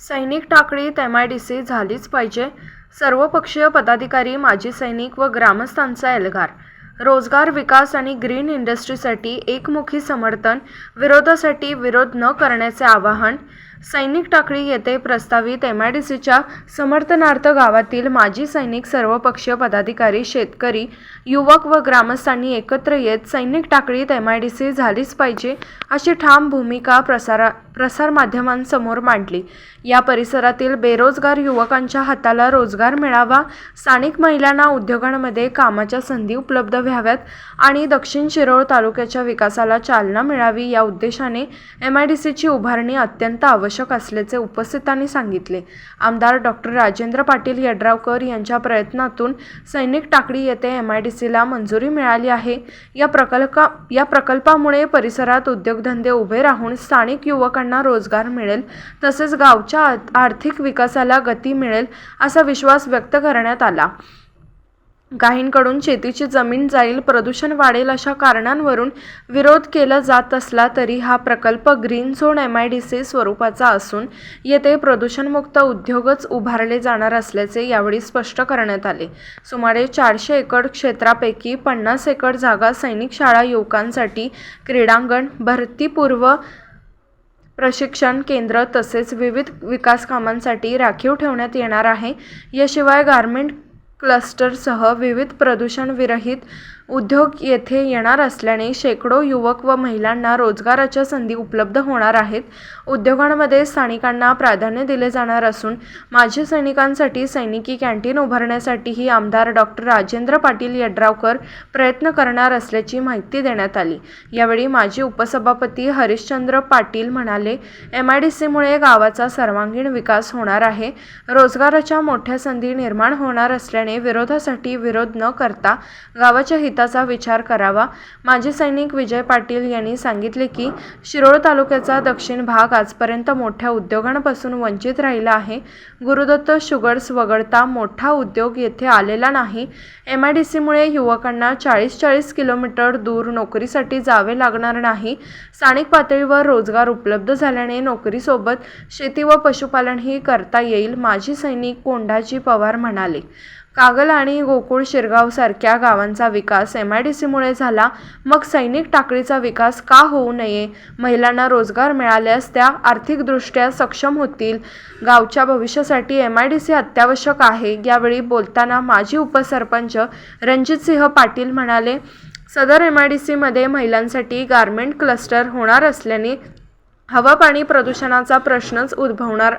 सैनिक टाकळीत MIDC झालीच पाहिजे. सर्वपक्षीय पदाधिकारी, माजी सैनिक व ग्रामस्थांचा एल्गार. रोजगार, विकास आणि ग्रीन इंडस्ट्रीसाठी एकमुखी समर्थन, विरोधासाठी विरोध न करण्याचे आवाहन. सैनिक टाकळी येथे प्रस्तावित MIDCच्या समर्थनार्थ गावातील माजी सैनिक, सर्वपक्षीय पदाधिकारी, शेतकरी, युवक व ग्रामस्थांनी एकत्र येत सैनिक टाकळीत MIDC झालीच पाहिजे अशी ठाम भूमिका प्रसारमाध्यमांसमोर मांडली. या परिसरातील बेरोजगार युवकांच्या हाताला रोजगार मिळावा, स्थानिक महिलांना उद्योगांमध्ये कामाच्या संधी उपलब्ध व्हाव्यात आणि दक्षिण शिरोळ तालुक्याच्या विकासाला चालना मिळावी या उद्देशाने MIDCची उभारणी अत्यंत आवश्यक असल्याचे उपस्थितांनी सांगितले. आमदार डॉ. राजेंद्र पाटील यड्रावकर यांच्या प्रयत्नातून सैनिक टाकळी येथे MIDCला मंजुरी मिळाली आहे. या प्रकल्पामुळे परिसरात उद्योगधंदे उभे राहून स्थानिक युवकांना रोजगार मिळेल, तसेच गावच्या आर्थिक विकासाला गती मिळेल असा विश्वास व्यक्त करण्यात आला. काहींकडून शेतीची जमीन जाईल, प्रदूषण वाढेल अशा कारणांवरून विरोध केला जात असला तरी हा प्रकल्प ग्रीन झोन MIDC स्वरूपाचा असून येथे प्रदूषणमुक्त उद्योगच उभारले जाणार असल्याचे यावेळी स्पष्ट करण्यात आले. सुमारे 400 एकर क्षेत्रापैकी 50 एकर जागा सैनिक शाळा, युवकांसाठी क्रीडांगण, भरतीपूर्व प्रशिक्षण केंद्र तसेच विविध विकास कामांसाठी राखीव ठेवण्यात येणार आहे. याशिवाय गारमेंट क्लस्टरसह विविध प्रदूषणविरहित उद्योग येथे येणार असल्याने शेकडो युवक व महिलांना रोजगाराच्या संधी उपलब्ध होणार आहेत. उद्योगांमध्ये स्थानिकांना प्राधान्य दिले जाणार असून माजी सैनिकांसाठी सैनिकी कॅन्टीन उभारण्यासाठीही आमदार डॉ. राजेंद्र पाटील यड्रावकर प्रयत्न करणार असल्याची माहिती देण्यात आली. यावेळी माजी उपसभापती हरिश्चंद्र पाटील म्हणाले, MIDCमुळे गावाचा सर्वांगीण विकास होणार आहे. रोजगाराच्या मोठ्या संधी निर्माण होणार असल्याने विरोधासाठी विरोध न करता गावाच्या हिताचा विचार करावा. माजी सैनिक विजय पाटील यांनी सांगितले की शिरोळ तालुक्याचा दक्षिण भाग आजपर्यंत मोठ्या उद्योगांपासून वंचित राहिला आहे. गुरुदत्त शुगर्स वगळता मोठा उद्योग येथे आलेला नाही. MIDCमुळे युवकांना 40 किलोमीटर दूर नोकरीसाठी जावे लागणार नाही. स्थानिक पातळीवर रोजगार उपलब्ध झाल्याने नोकरीसोबत शेती व पशुपालनही करता येईल. माजी सैनिक कोंडाजी पवार म्हणाले, कागल आणि गोकुळ शिरगाव सारख्या गावांचा विकास MIDCमुळे झाला, मग सैनिक टाकळीचा विकास का होऊ नये? महिलांना रोजगार मिळाल्यास त्या आर्थिकदृष्ट्या सक्षम होतील. गावच्या भविष्यासाठी MIDC अत्यावश्यक आहे. यावेळी बोलताना माजी उपसरपंच रणजितसिंह पाटील म्हणाले, सदर MIDCमध्ये महिलांसाठी गारमेंट क्लस्टर होणार असल्याने हवा पाणी प्रदूषणाचा प्रश्नच उद्भवणार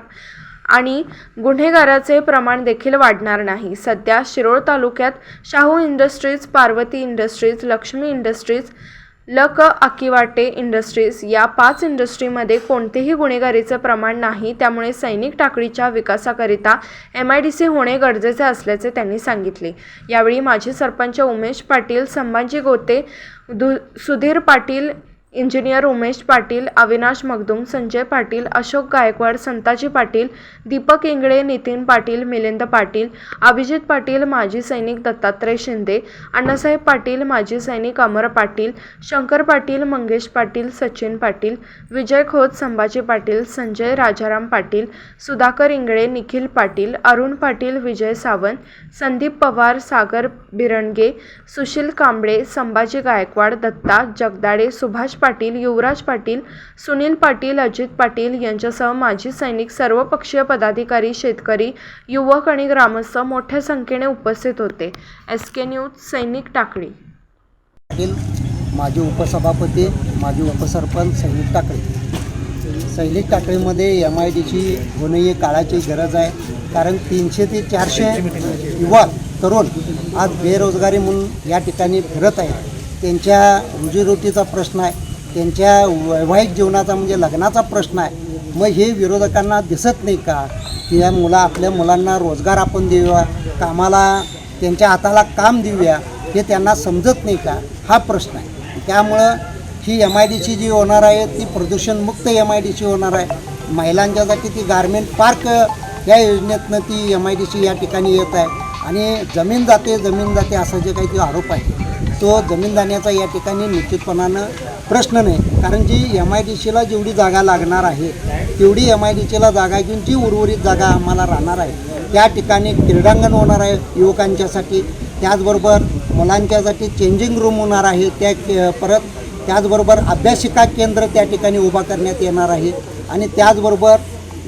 आणि गुन्हेगाराचे प्रमाण देखील वाढणार नाही. सध्या शिरोळ तालुक्यात Shahu industries, Parvati industries, Lakshmi industries, लक आकिवाटे इंडस्ट्रीज या 5 इंडस्ट्रीमध्ये कोणतेही गुन्हेगारीचे प्रमाण नाही. त्यामुळे सैनिक टाकळीच्या विकासाकरिता MIDC होणे गरजेचे असल्याचे त्यांनी सांगितले. यावेळी माजी सरपंच उमेश पाटील, संभाजी गोते, सुधीर पाटील, इंजिनियर उमेश पाटील, अविनाश मगदुम, संजय पाटील, अशोक गायकवाड, संताजी पाटील, दीपक इंगळे, नितीन पाटील, मिलिंद पाटील, अभिजित पाटील, माजी सैनिक दत्तात्रय शिंदे, अण्णासाहेब पाटील, माजी सैनिक अमर पाटील, शंकर पाटील, मंगेश पाटील, सचिन पाटील, विजय खोत, संभाजी पाटील, संजय राजाराम पाटील, सुधाकर इंगळे, निखिल पाटील, अरुण पाटील, विजय सावंत, संदीप पवार, सागर बिरणगे, सुशील कांबळे, संभाजी गायकवाड, दत्ता जगदाडे, सुभाष पाटील, युवराज पाटील, सुनील पाटील, अजित पाटील यांच्यासह माजी सैनिक, सर्वपक्षीय पदाधिकारी, शेतकरी, युवक आणि ग्रामस्थ मोठ्या संख्येने उपस्थित होते. SK न्यूज, सैनिक टाकळी. माजी उपसभापती, माजी उपसरपंच सैनिक टाकळी. सैनिक टाकळीमध्ये MIDC होणं ही काळाची गरज आहे. कारण 300 ते 400 युवा तरुण आज बेरोजगारी म्हणून या ठिकाणी फिरत आहेत. त्यांच्या रोजीरोटीचा प्रश्न आहे, त्यांच्या वैवाहिक जीवनाचा म्हणजे लग्नाचा प्रश्न आहे. मग हे विरोधकांना दिसत नाही का की आपल्या मुलांना रोजगार आपण देऊया, कामाला त्यांच्या हाताला काम देऊया, हे त्यांना समजत नाही का? हा प्रश्न आहे. त्यामुळं ही MIDC जी होणार आहे ती प्रदूषणमुक्त MIDC होणार आहे. महिलांच्यासाठी ती गारमेंट पार्क या योजनेतनं ती MIDC या ठिकाणी येत आहे. आणि जमीन जाते असा जे काही ते आरोप आहे तो जमीन दाण्याचा या ठिकाणी निश्चितपणानं प्रश्न नाही, कारण जी MIDCला जेवढी जागा लागणार आहे तेवढी MIDCला जागा घेऊन जी उर्वरित जागा आम्हाला राहणार आहे त्या ठिकाणी क्रीडांगण होणार आहे युवकांच्यासाठी, त्याचबरोबर मुलांच्यासाठी चेंजिंग रूम होणार आहे, परत त्याचबरोबर अभ्यासिका केंद्र त्या ठिकाणी उभा करण्यात येणार आहे आणि त्याचबरोबर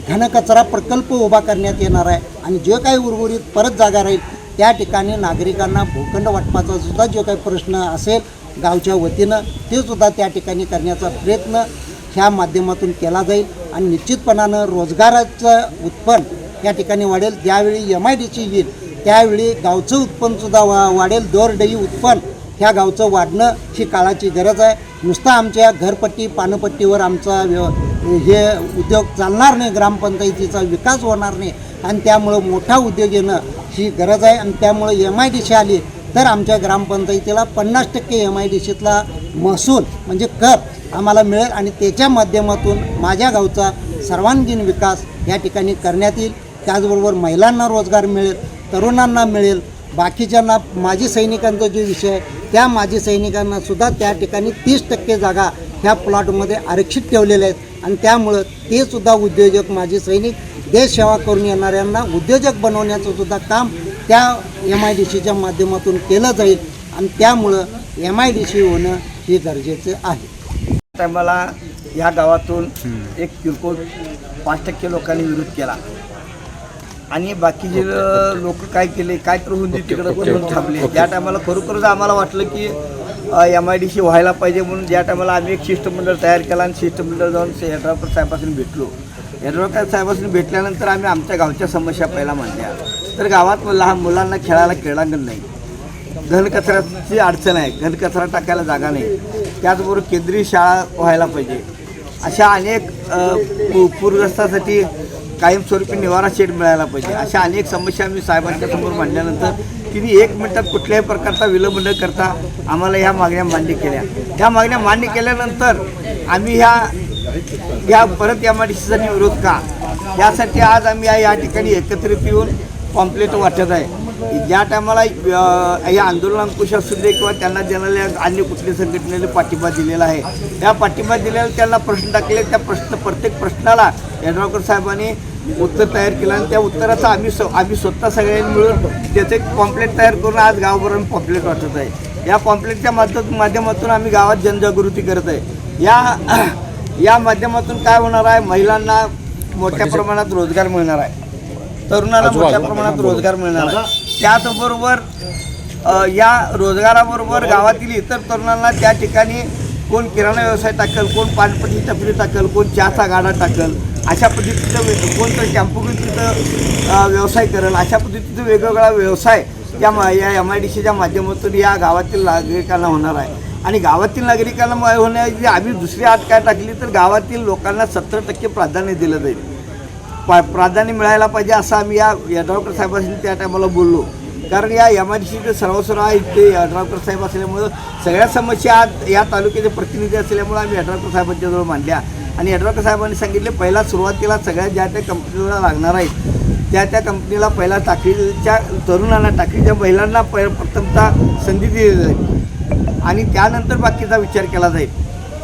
घनकचरा प्रकल्प उभा करण्यात येणार आहे आणि जे काही उर्वरित परत जागा राहील त्या ठिकाणी नागरिकांना भूखंड वाटपाचा सुद्धा जो काही प्रश्न असेल गावच्या वतीनं ते सुद्धा त्या ठिकाणी करण्याचा प्रयत्न ह्या माध्यमातून केला जाईल आणि निश्चितपणानं रोजगाराचं उत्पन्न या ठिकाणी वाढेल. ज्यावेळी MIDC येईल त्यावेळी गावचं उत्पन्नसुद्धा वाढेल. दरडोई उत्पन्न ह्या गावचं वाढणं ही काळाची गरज आहे. नुसता आमच्या घरपट्टी पानपट्टीवर आमचा हे उद्योग चालणार नाही, ग्रामपंचायतीचा विकास होणार नाही आणि त्यामुळं मोठा उद्योग येणं ही गरज आहे आणि त्यामुळं MIDC आली तर आमच्या ग्रामपंचायतीला 50% MIDCतला महसूल म्हणजे कर आम्हाला मिळेल आणि त्याच्या माध्यमातून माझ्या गावचा सर्वांगीण विकास या ठिकाणी करण्यात येईल. त्याचबरोबर महिलांना रोजगार मिळेल, तरुणांना मिळेल, बाकीच्यांना माजी सैनिकांचा जो विषय आहे त्या माजी सैनिकांना सुद्धा त्या ठिकाणी 30% जागा ह्या प्लॉटमध्ये आरक्षित ठेवलेल्या आहेत आणि त्यामुळं ते सुद्धा उद्योजक माजी सैनिक देश सेवा करून येणाऱ्यांना उद्योजक बनवण्याचं सुद्धा काम त्या MIDCच्या माध्यमातून केलं जाईल आणि त्यामुळं MIDC होणं हे गरजेचं आहे. टायमाला या गावातून एक किरकोळ 5% लोकांनी विरोध केला आणि बाकीचे लोक काय केले, काय तर होऊन तिकडं करून थांबले. त्या टायमाला खरोखरच आम्हाला वाटलं की MIDC व्हायला पाहिजे म्हणून ज्या टायमाला आम्ही एक शिष्टमंडळ तयार केला आणि शिष्टमंडळ जाऊन यड्रावकर साहेबांनी भेटलो. यड्रावकर साहेबांनी भेटल्यानंतर आम्ही आमच्या गावच्या समस्या पहिला मांडल्या. तर गावात लहान मुलांना खेळायला क्रीडांगण नाही, घनकचऱ्याची अडचण आहे, घनकचरा टाकायला जागा नाही, त्याचबरोबर केंद्रीय शाळा व्हायला पाहिजे, अशा अनेक पूरग्रस्तासाठी कायमस्वरूपी निवारा शेड मिळायला पाहिजे, अशा अनेक समस्या आम्ही साहेबांच्या समोर मांडल्यानंतर तिने 1 मिनिटात कुठल्याही प्रकारचा विलंब न करता आम्हाला ह्या मागण्या मान्य केल्या. ह्या मागण्या मान्य केल्यानंतर आम्ही ह्या परत MIDCचा विरोध का यासाठी आज आम्ही या ठिकाणी एकत्रित येऊन पॉम्पलेट वाटत आहे. ज्या टायमाला या आंदोलन अंकुश असू दे किंवा त्यांना देणाऱ्या अन्य कुठल्या संघटनेने पाठिंबा दिलेला आहे, त्या पाठिंबा दिलेला त्यांना प्रश्न टाकले, त्या प्रत्येक प्रश्नाला यड्रावकर साहेबांनी उत्तर तयार केलं आणि त्या उत्तराचं आम्ही स्वतः सगळ्यांनी मिळून त्याचं एक पॉम्पलेट तयार करून आज गावभर पॉम्पलेट वाटत आहे. या पॉम्पलेटच्या माध्यमातून आम्ही गावात जनजागृती करत आहे. या माध्यमातून काय होणार आहे, महिलांना मोठ्या प्रमाणात रोजगार मिळणार आहे, तरुणांना मोठ्या प्रमाणात रोजगार मिळणार आहे. त्याचबरोबर या रोजगाराबरोबर गावातील इतर तरुणांना त्या ठिकाणी कोण किराणा व्यवसाय टाकल, कोण पानपट्टी टपरी टाकल, कोण चहाचा गाडा टाकल, अशा पद्धतीचं कोण तर टॅम्पो तिथं व्यवसाय करेल, अशा पद्धतीचं वेगवेगळा व्यवसाय या MIDCच्या माध्यमातून या गावातील नागरिकांना होणार आहे. आणि गावातील नागरिकांना होण्याची आम्ही दुसरी अट काय टाकली तर गावातील लोकांना 70% प्राधान्य दिलं जाईल, प्राधान्य मिळायला पाहिजे असं आम्ही या यड्रावकर साहेबांनी त्या टायमाला बोललो. कारण या MIDCचे सर्वस्व इथे यड्रावकर साहेब असल्यामुळं सगळ्या समस्या आज या तालुक्याचे प्रतिनिधी असल्यामुळं आम्ही यड्रावकर साहेबांच्याजवळ मांडल्या आणि यड्रावकर साहेबांनी सांगितले पहिला सुरुवातीला सगळ्या ज्या त्या कंपनीला लागणार आहेत त्या कंपनीला पहिला टाकळीच्या तरुणांना, टाकळीच्या महिलांना प्रथमतः संधी दिली जाईल आणि त्यानंतर बाकीचा विचार केला जाईल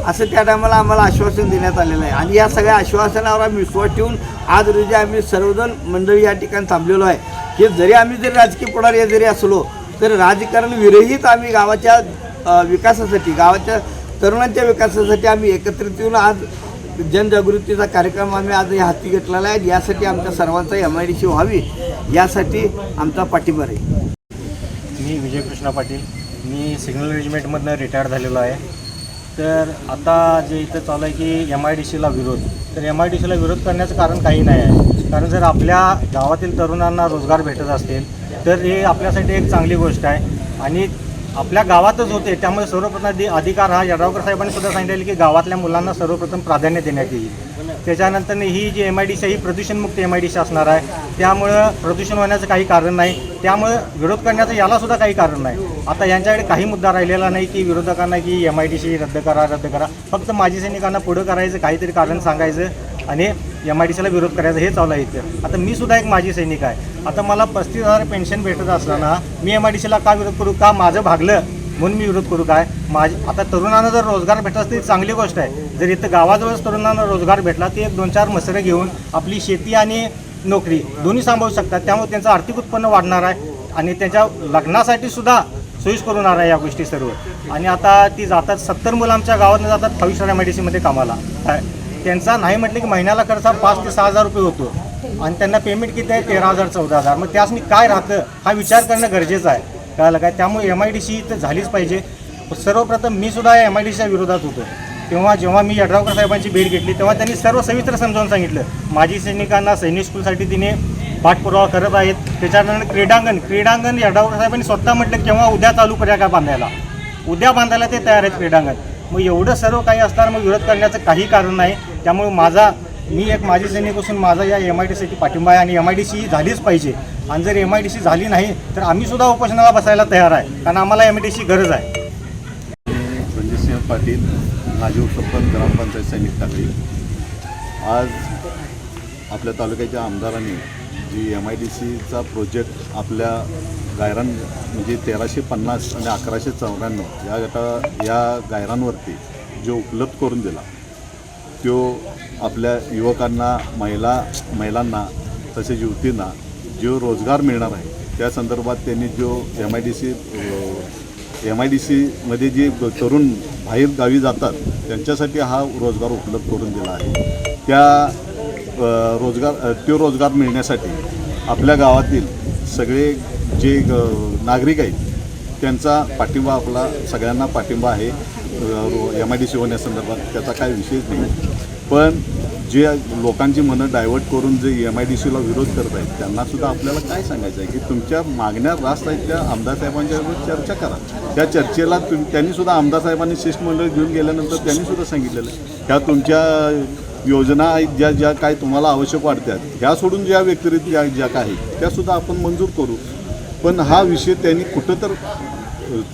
असं त्या टायमाला आम्हाला आश्वासन देण्यात आलेलं आहे. आणि या सगळ्या आश्वासनावर आम्ही विश्वास ठेवून आज रोजी आम्ही सर्वजण मंडळी या ठिकाणी थांबलेलो आहे. हे जरी आम्ही राजकीय पुढारी जरी असलो तरी राजकारण विरहित आम्ही गावाच्या विकासासाठी, गावाच्या तरुणांच्या विकासासाठी आम्ही एकत्रित येऊन आज जनजागृतीचा कार्यक्रम आम्ही आज हाती घेतलेला आहे. यासाठी आमच्या सर्वांचा MIDC व्हावी यासाठी आमचा पाठिंबा आहे. मी विजयकृष्ण पाटील, मी सिग्नल रेजिमेंटमधनं रिटायर झालेलो आहे. तर आता जे इथं चालू आहे की MIDCला विरोध, तर MIDCला विरोध करण्याचं कारण काही नाही आहे. कारण जर आपल्या गावातील तरुणांना रोजगार भेटत असतील तर हे आपल्यासाठी एक चांगली गोष्ट आहे आणि आपल्या गावातच होते. त्यामुळे सर्वप्रथम अधिकार हा यड्रावकर साहेबांनी सुद्धा सांगितलेलं की गावातल्या मुलांना सर्वप्रथम प्राधान्य देण्यात येईल. त्याच्यानंतर ही जी MIDC ही प्रदूषणमुक्त MIDC असणार आहे, त्यामुळं प्रदूषण होण्याचं काही कारण नाही, त्यामुळं विरोध करण्याचं यालासुद्धा काही कारण नाही. आता यांच्याकडे काही मुद्दा राहिलेला नाही की विरोधकांना की MIDC रद्द करा, फक्त माजी सैनिकांना पुढं करायचं, काहीतरी कारण सांगायचं आणि MIDCला विरोध करायचा हे चालू आहे इथं. आता मी सुद्धा एक माजी सैनिक आहे. आता मला 35,000 पेन्शन भेटत असताना मी MIDCला का विरोध करू, का माझं भागलं म्हणून मी विरोध करू काय? आता तरुणांना जर रोजगार भेटला तर चांगली गोष्ट आहे. जर इथं गावाजवळच तरुणांना रोजगार भेटला ते 1-2-4 मसरं घेऊन आपली शेती आणि नोकरी दोन्ही सांभाळू शकतात. त्यामुळे त्यांचं आर्थिक उत्पन्न वाढणार आहे आणि त्यांच्या लग्नासाठी सुद्धा सोयीस्कर होणार आहे या गोष्टी सर्व. आणि आता ती जातात 70 मुलं आमच्या गावातून जातात 5 स्टार MIDCमध्ये कामाला. त्यांचा नाही म्हटलं की महिन्याला खर्च 5 ते 6 हजार रुपये होतो आणि त्यांना पेमेंट किती आहे 13,000-14,000. मग त्यासनी काय राहतं हा विचार करणं गरजेचं आहे. कळलं काय? त्यामुळे MIDC तर झालीच पाहिजे. सर्वप्रथम मी सुद्धा या MIDCच्या विरोधात होतो. जेव्हा मी यड्रावकर साहेबांची भेट घेतली तेव्हा त्यांनी सर्व सविस्तर समजावून सांगितलं. माजी सैनिकांना सैनिक स्कूलसाठी तिने पाठपुरावा करत आहेत. त्याच्यानंतर क्रीडांगण यड्रावकर साहेबांनी स्वतः म्हटलं केव्हा उद्या चालू करूया का बांधायला. उद्या बांधायला ते तयार आहेत क्रीडांगण. मग एवढं सर्व काही असताना मग विरोध करण्याचं काही कारण नाही. त्यामुळे मी एक माजी सैनिक असून माझा या MIDCसाठी पाठिंबा आहे आणि MIDC झालीच पाहिजे. आणि जर MIDC झाली नाही तर आम्ही सुद्धा उपोषणाला बसायला तयार आहे, कारण आम्हाला MIDC गरज आहे. रणजितसिंह पाटील, माजी उपसरपंच, ग्रामपंचायत सैनिक टाकळी. आज आपल्या तालुक्याच्या आमदारांनी जी MIDCचा प्रोजेक्ट आपल्या गायरान म्हणजे 1350 आणि 1194 या गायरांवरती जो उपलब्ध करून दिला तो आपल्या युवकांना, महिलांना तसेच युवतींना जो रोजगार मिळणार आहे त्या संदर्भात त्यांनी जो MIDCमध्ये जे तरुण बाहेर गावी जातात त्यांच्यासाठी हा रोजगार उपलब्ध करून दिला आहे. तो रोजगार मिळण्यासाठी आपल्या गावातील सगळे जे नागरिक आहेत त्यांचा पाठिंबा, आपला सगळ्यांना पाठिंबा आहे. MIDC होण्यासंदर्भात त्याचा काही विषयच नाही. पण जे लोकांची मनं डायव्हर्ट करून जे MIDCला विरोध करत आहेत त्यांनासुद्धा आपल्याला काय सांगायचं आहे की तुमच्या मागण्या रास्त आहेत त्या आमदार साहेबांच्याबरोबर चर्चा करा. त्या चर्चेला त्यांनीसुद्धा आमदार साहेबांनी शिष्टमंडळ घेऊन गेल्यानंतर त्यांनीसुद्धा सांगितलेलं ह्या तुमच्या योजना आहेत ज्या काय तुम्हाला आवश्यक वाटतात ह्या सोडून ज्या व्यतिरिक्त ज्या काय आहेत त्यासुद्धा आपण मंजूर करू. पण हा विषय त्यांनी कुठं तर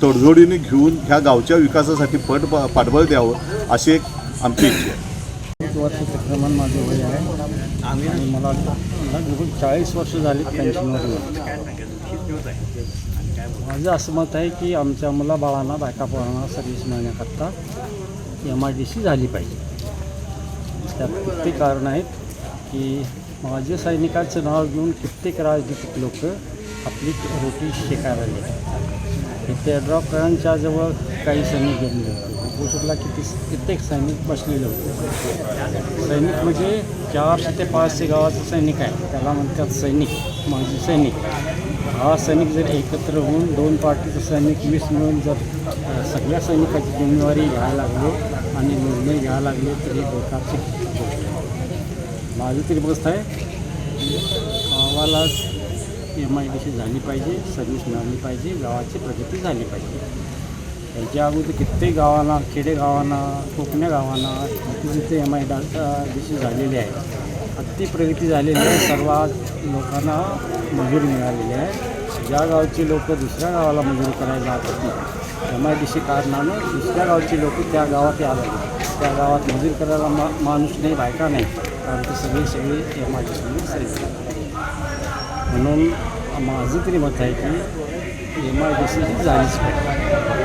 तडजोडीने घेऊन ह्या गावच्या विकासासाठी पाठबळ द्यावं अशी एक आमची इच्छा आहे. 1 वर्ष संक्रमण माझे वय आहे आणि मला जवळ 40 वर्ष झाली पेन्शनवर. माझं असं मत आहे की आमच्या मुलाबाळांना, बायका पोरांना सर्व्हिस मिळण्याकरता MIDC झाली पाहिजे. त्यात कित्येक कारण आहेत की माजी सैनिकाचं नाव घेऊन कित्येक राजनीतिक लोक आपली रोटी शेकायला लागले. इथे यड्रावकरांच्या जवळ काही सैनिक गेलेले होते. उपोषणाला कित्येक सैनिक बसलेले होते. सैनिक म्हणजे 400 ते 500 गावाचं सैनिक आहे, त्याला म्हणतात सैनिक, माजी सैनिक. हा सैनिक जर एकत्र होऊन 2 पार्टीचं सैनिक 20 मिळून जर सगळ्या सैनिकाची जिम्मेवारी घ्यायला लागले आणि निर्णय घ्यायला लागले तर ही बेकारची गोष्ट आहे. माझी तरी मत आहे गावाला MIDC झाली पाहिजे, सर्व्हिस मिळाली पाहिजे, गावाची प्रगती झाली पाहिजे. याच्या अगोदर कित्येक गावांना, खेडेगावांना, कोकण्या गावांना जिथे MIDC झालेली आहे, अति प्रगती झालेली आहे. सर्व लोकांना मजुरी मिळालेली आहे. ज्या गावची लोक दुसऱ्या गावाला मजुरी करायला जात होती MIDC कारणानं दुसऱ्या गावची लोक त्या गावात यायला लागले. त्या गावात मजुरी करायला माणूस नाही, बायका नाही, कारण ते सगळे MIDCमध्ये सर्व्हिस. म्हणून माझं तरी मत आहे की MIDC ही झालीच पाहिजे.